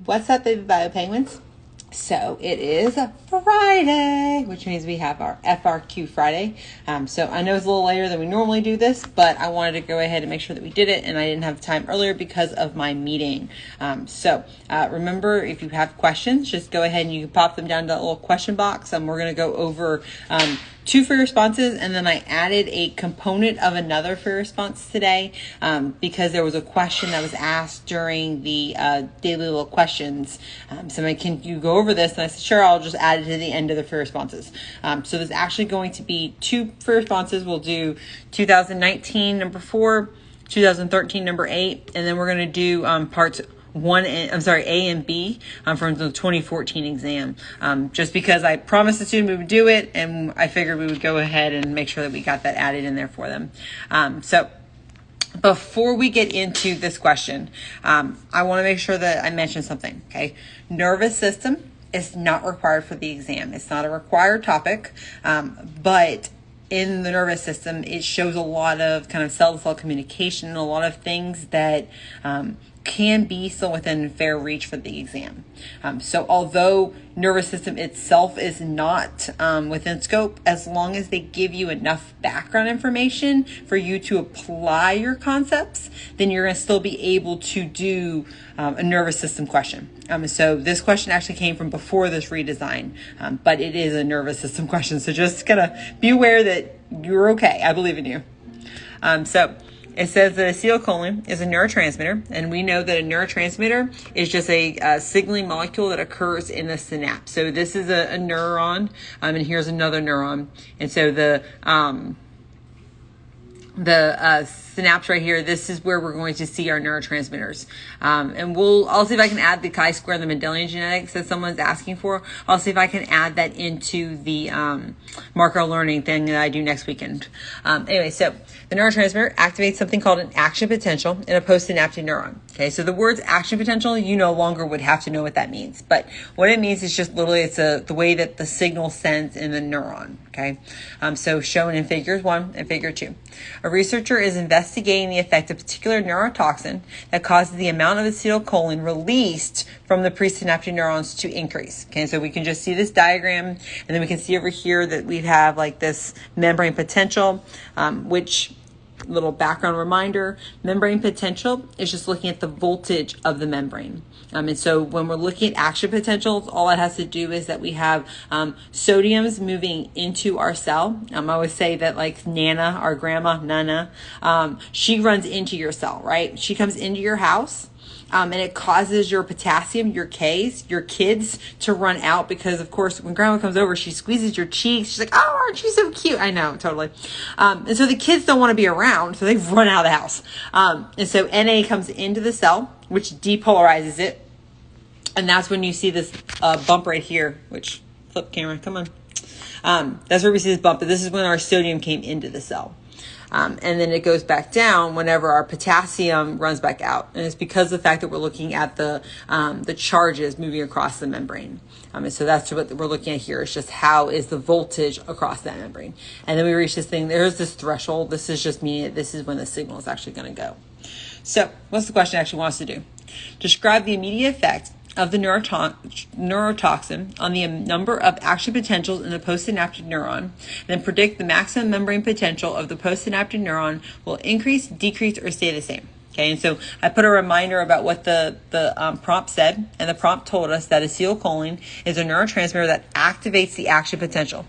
What's up, baby bio penguins? So it is a Friday, which means we have our FRQ Friday. So I know it's a little later than we normally do this, but I wanted to go ahead and make sure that we did it, and I didn't have time earlier because of my meeting. Remember, if you have questions, just go ahead and you can pop them down to that little question box. We're going to go over 2 free responses, and then I added a component of another free response today because there was a question that was asked during the daily little questions. Somebody, can you go over this? And I said, sure, I'll just add it to the end of the free responses. So there's actually going to be 2 free responses. We'll do 2019 number 4, 2013 number 8, and then we're going to do parts A and B from the 2014 exam. Just because I promised the student we would do it, and I figured we would go ahead and make sure that we got that added in there for them. So before we get into this question, I want to make sure that I mention something, okay? Nervous system is not required for the exam. It's not a required topic, but in the nervous system, it shows a lot of kind of cell-to-cell communication and a lot of things that can be still within fair reach for the exam. So although nervous system itself is not within scope, as long as they give you enough background information for you to apply your concepts, then you're going to still be able to do a nervous system question. So this question actually came from before this redesign, but it is a nervous system question. So just gotta be aware that you're okay. I believe in you. So it says that acetylcholine is a neurotransmitter, and we know that a neurotransmitter is just a signaling molecule that occurs in the synapse. So this is a neuron, and here's another neuron. And so the synapse right here, this is where we're going to see our neurotransmitters. And I'll see if I can add the chi-square and the Mendelian genetics that someone's asking for. I'll see if I can add that into the marker learning thing that I do next weekend. Anyway, so the neurotransmitter activates something called an action potential in a postsynaptic neuron. Okay, so the words action potential, you no longer would have to know what that means. But what it means is just literally the way that the signal sends in the neuron. Okay, so shown in figures 1 and figure 2. A researcher is investigating the effect of a particular neurotoxin that causes the amount of acetylcholine released from the presynaptic neurons to increase. Okay, so we can just see this diagram, and then we can see over here that we have like this membrane potential, which, little background reminder, membrane potential is just looking at the voltage of the membrane. And so when we're looking at action potentials, all it has to do is that we have sodiums moving into our cell. I always say that, like Nana, our grandma, Nana, she runs into your cell, right? She comes into your house. And it causes your potassium, your Ks, your kids to run out because, of course, when grandma comes over, she squeezes your cheeks. She's like, oh, aren't you so cute? I know, totally. And so the kids don't want to be around, so they run out of the house. And so Na comes into the cell, which depolarizes it. And that's when you see this bump right here, which, flip camera, come on. That's where we see this bump. But this is when our sodium came into the cell. And then it goes back down whenever our potassium runs back out. And it's because of the fact that we're looking at the charges moving across the membrane. And so that's what we're looking at here. It's just how is the voltage across that membrane. And then we reach this thing. There's this threshold. This is just meaning this is when the signal is actually going to go. So what's the question actually wants to do? Describe the immediate effect of the neurotoxin on the number of action potentials in the postsynaptic neuron, then predict the maximum membrane potential of the postsynaptic neuron will increase, decrease, or stay the same. Okay, and so I put a reminder about what the prompt said, and the prompt told us that acetylcholine is a neurotransmitter that activates the action potential.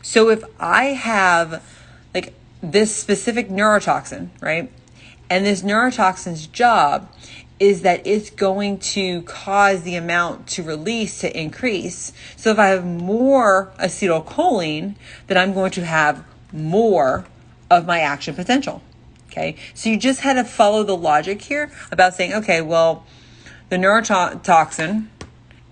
So if I have like this specific neurotoxin, right, and this neurotoxin's job is that it's going to cause the amount to release to increase. So if I have more acetylcholine, then I'm going to have more of my action potential. Okay, so you just had to follow the logic here about saying, okay, well, the neurotoxin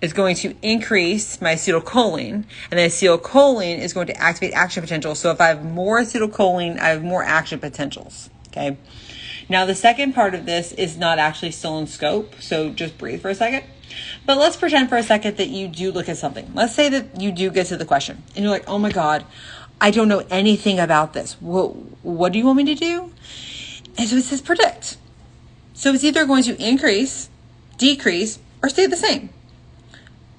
is going to increase my acetylcholine, and the acetylcholine is going to activate action potential. So if I have more acetylcholine, I have more action potentials. Okay. Now, the second part of this is not actually still in scope, so just breathe for a second. But let's pretend for a second that you do look at something. Let's say that you do get to the question, and you're like, oh my God, I don't know anything about this. What do you want me to do? And so it says predict. So it's either going to increase, decrease, or stay the same?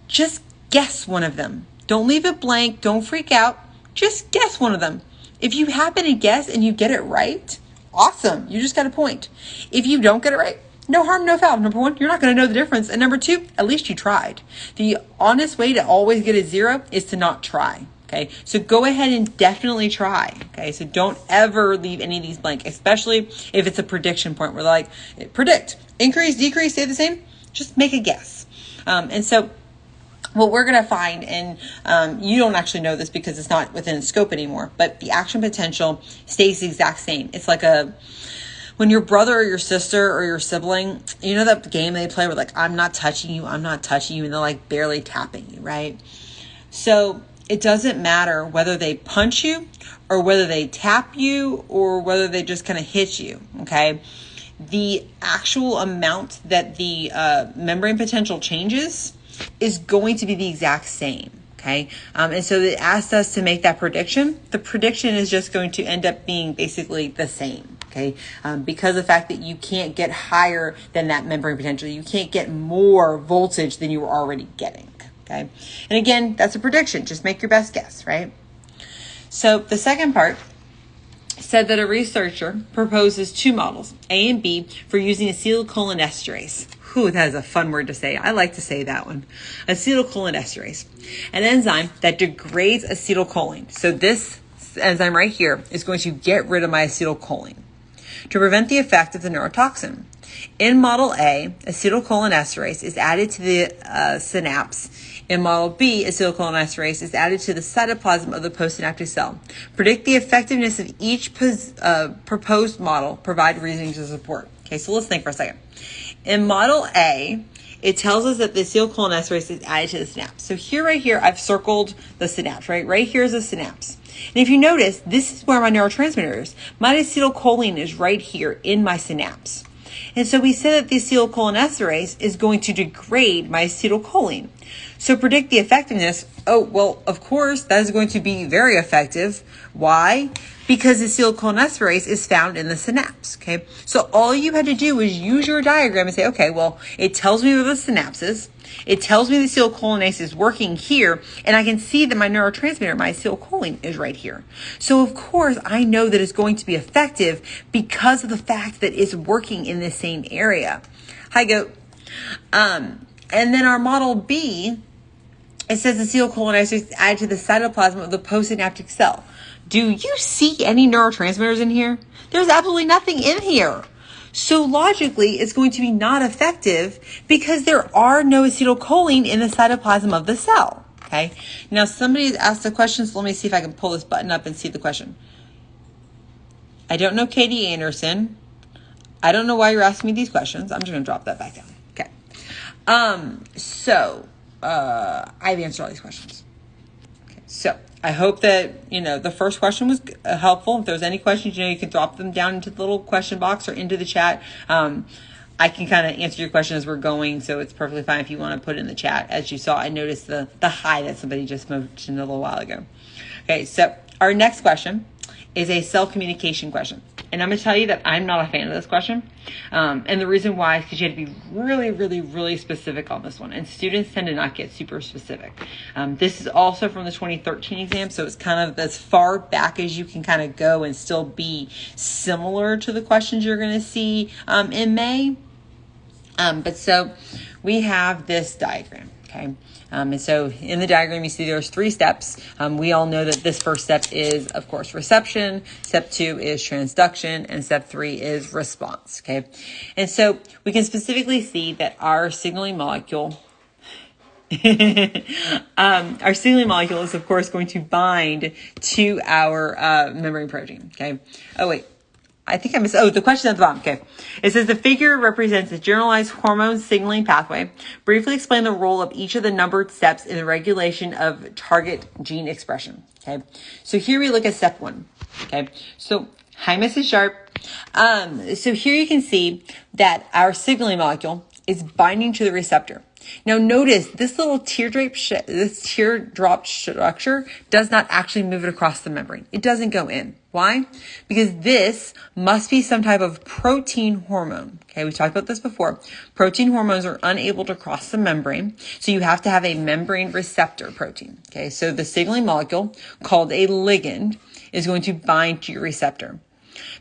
Just guess one of them. Don't leave it blank. Don't freak out. Just guess one of them. If you happen to guess and you get it right, awesome. You just got a point. If you don't get it right, no harm, no foul. Number one, you're not going to know the difference. And number two, at least you tried. The honest way to always get a 0 is to not try. Okay, so go ahead and definitely try. Okay, so don't ever leave any of these blank, especially if it's a prediction point where like, predict, increase, decrease, stay the same. Just make a guess. And so what we're going to find, and you don't actually know this because it's not within scope anymore, but the action potential stays the exact same. It's like when your brother or your sister or your sibling, you know that game they play where like, I'm not touching you, and they're like barely tapping you, right? So it doesn't matter whether they punch you or whether they tap you or whether they just kind of hit you, okay? The actual amount that the membrane potential changes is going to be the exact same, okay? And so it asked us to make that prediction. The prediction is just going to end up being basically the same, okay? Because of the fact that you can't get higher than that membrane potential. You can't get more voltage than you were already getting. Okay. And again, that's a prediction. Just make your best guess, right? So the second part said that a researcher proposes 2 models, A and B, for using acetylcholinesterase. Whew, that is a fun word to say. I like to say that one. Acetylcholinesterase, an enzyme that degrades acetylcholine. So this enzyme right here is going to get rid of my acetylcholine to prevent the effect of the neurotoxin. In Model A, acetylcholinesterase is added to the synapse. In Model B, acetylcholinesterase is added to the cytoplasm of the postsynaptic cell. Predict the effectiveness of each proposed model. Provide reasoning to support. Okay, so let's think for a second. In Model A, it tells us that the acetylcholinesterase is added to the synapse. So right here, I've circled the synapse, right? Right here is the synapse. And if you notice, this is where my neurotransmitter is. My acetylcholine is right here in my synapse. And so we said that the acetylcholinesterase is going to degrade my acetylcholine. So predict the effectiveness. Oh, well, of course, that is going to be very effective. Why? Because the acetylcholinesterase is found in the synapse, okay? So all you had to do was use your diagram and say, okay, well, it tells me where the synapse is. It tells me the acetylcholinase is working here, and I can see that my neurotransmitter, my acetylcholine, is right here. So of course, I know that it's going to be effective because of the fact that it's working in the same area. Hi, goat. And then our Model B, it says acetylcholinesterase is added to the cytoplasm of the postsynaptic cell. Do you see any neurotransmitters in here? There's absolutely nothing in here. So logically, it's going to be not effective because there are no acetylcholine in the cytoplasm of the cell. Okay. Now somebody's asked a question, so let me see if I can pull this button up and see the question. I don't know Katie Anderson. I don't know why you're asking me these questions. I'm just going to drop that back down. Okay. I've answered all these questions. Okay. So I hope that, the first question was helpful. If there's any questions, you can drop them down into the little question box or into the chat. I can kind of answer your question as we're going, so it's perfectly fine if you want to put it in the chat. As you saw, I noticed the hi that somebody just mentioned a little while ago. Okay, so our next question is a cell communication question. And I'm going to tell you that I'm not a fan of this question. And the reason why is because you have to be really, really, really specific on this one. And students tend to not get super specific. This is also from the 2013 exam, so it's kind of as far back as you can kind of go and still be similar to the questions you're going to see in May. But so we have this diagram, okay? And so in the diagram, you see there's 3 steps. We all know that this first step is, of course, reception. Step 2 is transduction. And step 3 is response, okay? And so we can specifically see that our signaling molecule, is, of course, going to bind to our membrane protein, okay? Oh, wait. I think I missed. Oh, the question at the bottom. Okay. It says the figure represents a generalized hormone signaling pathway. Briefly explain the role of each of the numbered steps in the regulation of target gene expression. Okay. So here we look at step 1. Okay. So hi, Mrs. Sharp. So here you can see that our signaling molecule it's binding to the receptor. Now notice this little teardrop structure does not actually move it across the membrane. It doesn't go in. Why? Because this must be some type of protein hormone. Okay, we talked about this before. Protein hormones are unable to cross the membrane, so you have to have a membrane receptor protein. Okay, so the signaling molecule called a ligand is going to bind to your receptor.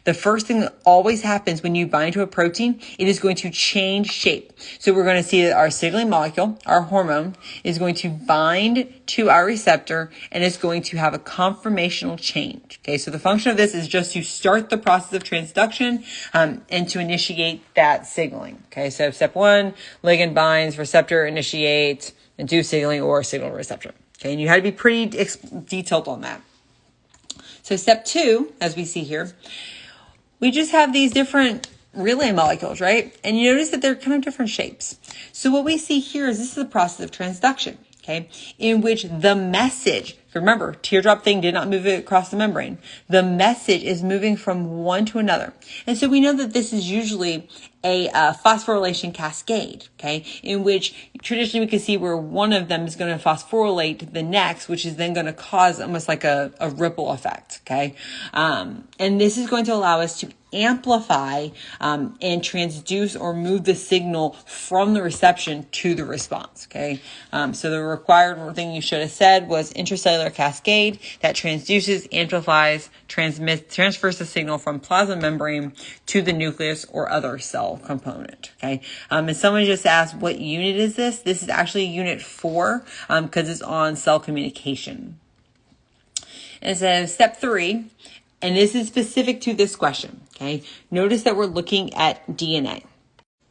The first thing that always happens when you bind to a protein, it is going to change shape. So we're going to see that our signaling molecule, our hormone, is going to bind to our receptor and is going to have a conformational change. Okay, so the function of this is just to start the process of transduction and to initiate that signaling. Okay, so step 1, ligand binds, receptor initiates, induce signaling or signal receptor. Okay, and you had to be pretty detailed on that. So step 2, as we see here, we just have these different relay molecules, right? And you notice that they're kind of different shapes. So what we see here is this is the process of transduction, okay, in which the message, remember, teardrop thing did not move it across the membrane. The message is moving from one to another. And so we know that this is usually a phosphorylation cascade, okay, in which traditionally we can see where one of them is going to phosphorylate the next, which is then going to cause almost like a ripple effect, okay? And this is going to allow us to amplify and transduce or move the signal from the reception to the response, okay? So the required thing you should have said was intracellular cascade that transduces, amplifies, transfers the signal from plasma membrane to the nucleus or other cell component, okay? And someone just asked, what unit is this? This is actually unit 4 because it's on cell communication. And so step 3, and this is specific to this question, okay? Notice that we're looking at DNA,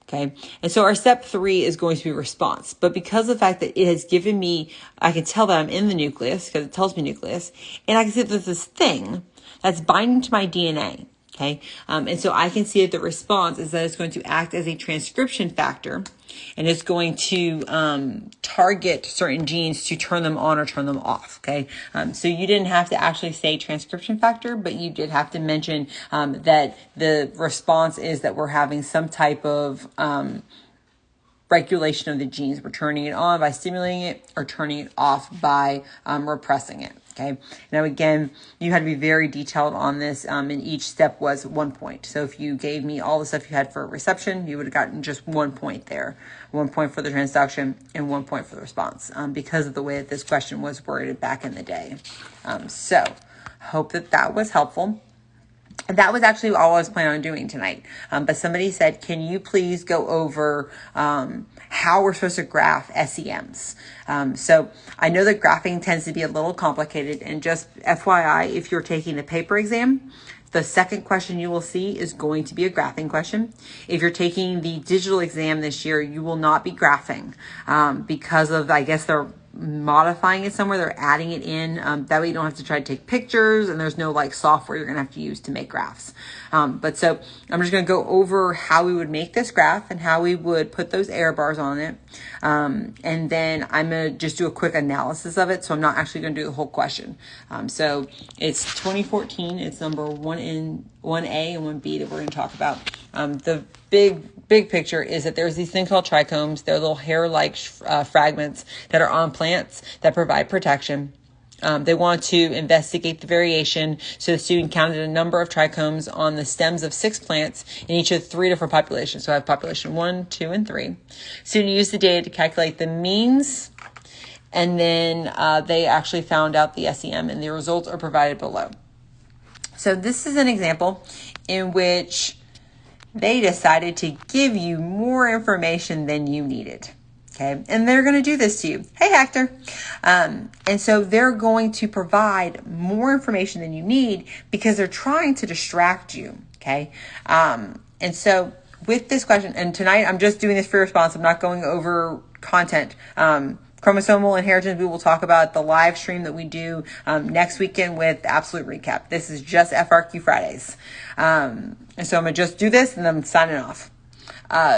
okay? And so our step 3 is going to be response. But because of the fact that it has given me, I can tell that I'm in the nucleus because it tells me nucleus, and I can see that there's this thing that's binding to my DNA, okay? And so I can see that the response is that it's going to act as a transcription factor, and it's going to target certain genes to turn them on or turn them off, okay? So you didn't have to actually say transcription factor, but you did have to mention that the response is that we're having some type of regulation of the genes. We're turning it on by stimulating it or turning it off by repressing it. Okay. Now, again, you had to be very detailed on this, and each step was 1 point. So if you gave me all the stuff you had for reception, you would have gotten just 1 point there, 1 point for the transduction and 1 point for the response, because of the way that this question was worded back in the day. So hope that was helpful. That was actually all I was planning on doing tonight. But somebody said, can you please go over how we're supposed to graph SEMs? So I know that graphing tends to be a little complicated. And just FYI, if you're taking the paper exam, the second question you will see is going to be a graphing question. If you're taking the digital exam this year, you will not be graphing because of, I guess, they're modifying it somewhere. They're adding it in. That way you don't have to try to take pictures, and there's no like software you're going to have to use to make graphs. But so I'm just going to go over how we would make this graph and how we would put those error bars on it. And then I'm going to just do a quick analysis of it. So I'm not actually going to do the whole question. So it's 2014. It's number 1A and 1B that we're going to talk about. The big picture is that there's these things called trichomes. They're little hair-like fragments that are on plants that provide protection. They want to investigate the variation. So the student counted a number of trichomes on the stems of 6 plants in each of 3 different populations. So I have population 1, 2, and 3. Student used the data to calculate the means, and then they actually found out the SEM, and the results are provided below. So this is an example in which they decided to give you more information than you needed. Okay, and they're going to do this to you. Hey, Hector. And so they're going to provide more information than you need because they're trying to distract you. Okay, and so with this question, and tonight I'm just doing this for response. I'm not going over content. Chromosomal inheritance, we will talk about the live stream that we do next weekend with Absolute Recap. This is just FRQ Fridays. And so I'm going to just do this and then I'm signing off.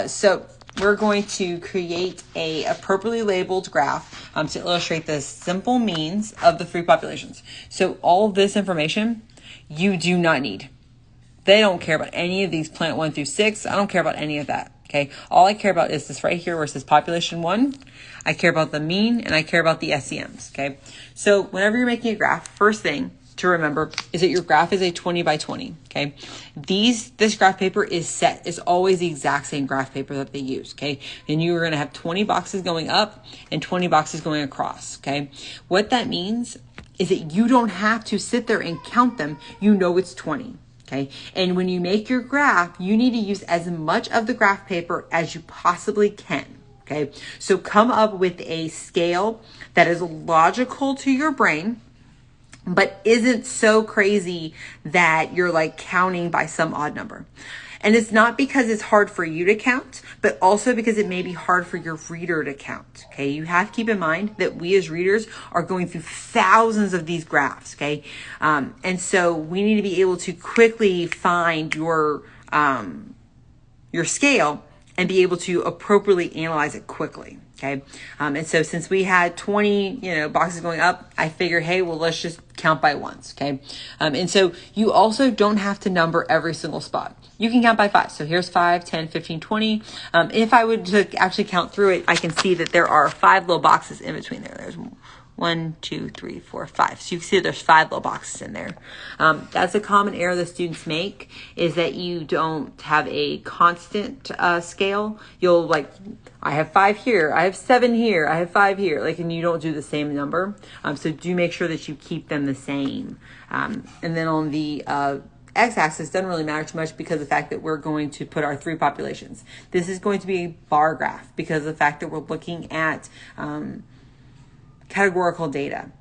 So we're going to create a appropriately labeled graph to illustrate the simple means of the 3 populations. So all of this information you do not need. They don't care about any of these plant 1 through 6. I don't care about any of that. Okay, all I care about is this right here where it says population 1. I care about the mean and I care about the SEMs. Okay, so whenever you're making a graph, first thing to remember is that your graph is a 20 by 20. Okay, this graph paper is always the exact same graph paper that they use. Okay, and you are going to have 20 boxes going up and 20 boxes going across. Okay, what that means is that you don't have to sit there and count them. You know it's 20. Okay, and when you make your graph, you need to use as much of the graph paper as you possibly can. Okay, so come up with a scale that is logical to your brain, but isn't so crazy that you're like counting by some odd number. And it's not because it's hard for you to count, but also because it may be hard for your reader to count. Okay, you have to keep in mind that we as readers are going through thousands of these graphs. Okay, and so we need to be able to quickly find your scale and be able to appropriately analyze it quickly. Okay, and so since we had 20, boxes going up, I figured, hey, well, let's just count by ones. Okay, and so you also don't have to number every single spot. You can count by 5. So here's 5, 10, 15, 20. If I would to actually count through it, I can see that there are 5 little boxes in between there. There's 1, 2, 3, 4, 5. So you can see there's 5 little boxes in there. That's a common error that students make, is that you don't have a constant scale. You'll I have 5 here, I have 7 here, I have 5 here, and you don't do the same number. So do make sure that you keep them the same. And then on the x-axis doesn't really matter too much because of the fact that we're going to put our 3 populations. This is going to be a bar graph because of the fact that we're looking at categorical data.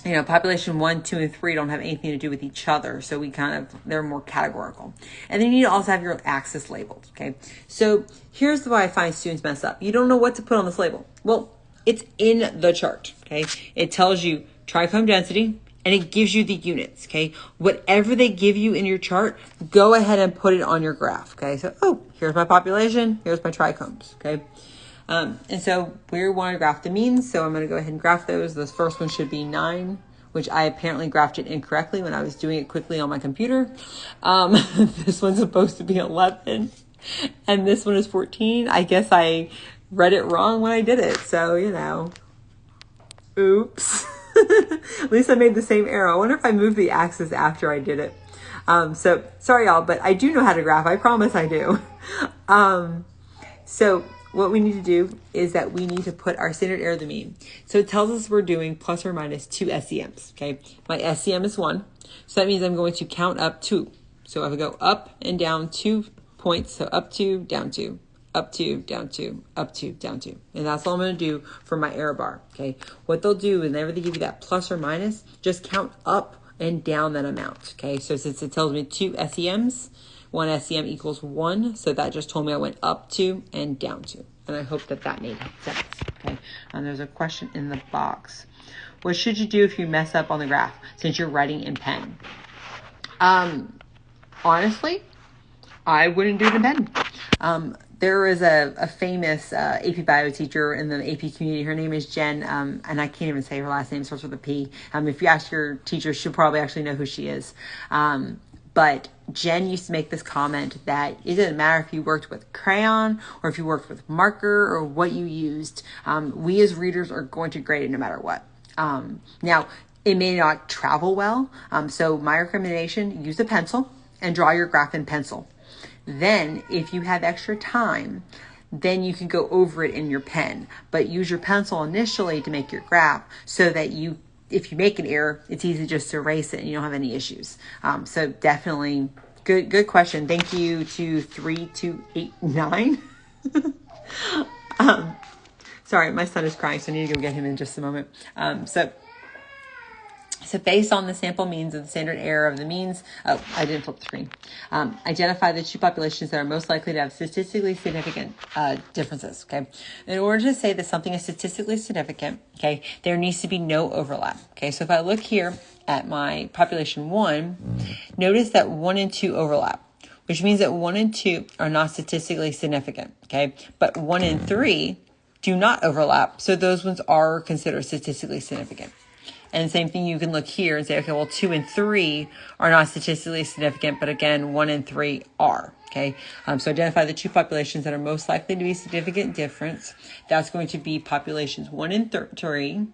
Population 1, 2, and 3 don't have anything to do with each other, so they're more categorical. And then you need to also have your axis labeled. Okay, so here's why I find students mess up. You don't know what to put on this label. Well, it's in the chart. Okay, it tells you trichrome density, and it gives you the units. Okay, whatever they give you in your chart, go ahead and put it on your graph. Okay, so here's my population, here's my trichromes. Okay. And so we want to graph the means. So I'm going to go ahead and graph those. This first one should be 9, which I apparently graphed it incorrectly when I was doing it quickly on my computer. This one's supposed to be 11 and this one is 14. I guess I read it wrong when I did it. So, oops. At least I made the same arrow. I wonder if I moved the axis after I did it. So sorry y'all, but I do know how to graph. I promise I do. So what we need to do is that we need to put our standard error of the mean. So it tells us we're doing plus or minus 2 SEMs. Okay, my SEM is 1. So that means I'm going to count up 2. So I would go up and down 2 points. So up 2, down 2, up 2, down 2, up 2, down 2. And that's all I'm going to do for my error bar. Okay, what they'll do whenever they give you that plus or minus, just count up and down that amount. Okay, so since it tells me 2 SEMs, 1 SEM equals 1. So that just told me I went up 2 and down 2. And I hope that made sense. Okay. And there's a question in the box. What should you do if you mess up on the graph since you're writing in pen? Honestly, I wouldn't do it in pen. There is a famous AP Bio teacher in the AP community. Her name is Jen, and I can't even say her last name. It starts with a P. If you ask your teacher, she'll probably actually know who she is. But Jen used to make this comment that it doesn't matter if you worked with crayon or if you worked with marker or what you used. We as readers are going to grade it no matter what. Now, it may not travel well. So my recommendation, use a pencil and draw your graph in pencil. Then if you have extra time, then you can go over it in your pen. But use your pencil initially to make your graph so that if you make an error, it's easy just to erase it and you don't have any issues. So definitely good question. Thank you to 3289. Sorry, my son is crying, so I need to go get him in just a moment. So based on the sample means and the standard error of the means, I didn't flip the screen. Identify the 2 populations that are most likely to have statistically significant differences. Okay, in order to say that something is statistically significant, okay, there needs to be no overlap. Okay, so if I look here at my population 1, notice that 1 and 2 overlap, which means that 1 and 2 are not statistically significant. Okay, but 1 and 3 do not overlap, so those ones are considered statistically significant. And same thing, you can look here and say, okay, well, 2 and 3 are not statistically significant, but again, 1 and 3 are. Okay, so identify the two populations that are most likely to be significant difference. That's going to be populations 1 and 3.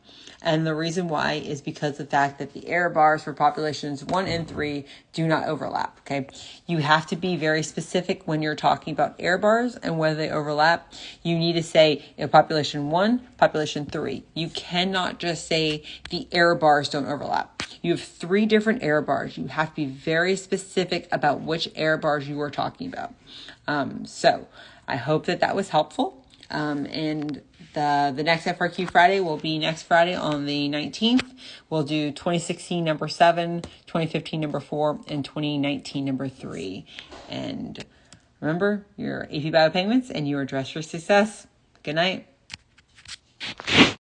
And the reason why is because of the fact that the error bars for populations 1 and 3 do not overlap. Okay, you have to be very specific when you're talking about error bars and whether they overlap. You need to say, population 1, population 3. You cannot just say the error bars don't overlap. You have 3 different error bars. You have to be very specific about which error bars you are talking about. So I hope that was helpful. And the next FRQ Friday will be next Friday on the 19th. We'll do 2016 number 7, 2015 number 4, and 2019 number 3. And remember, you're AP Bio Penguins and you are dressed for success. Good night.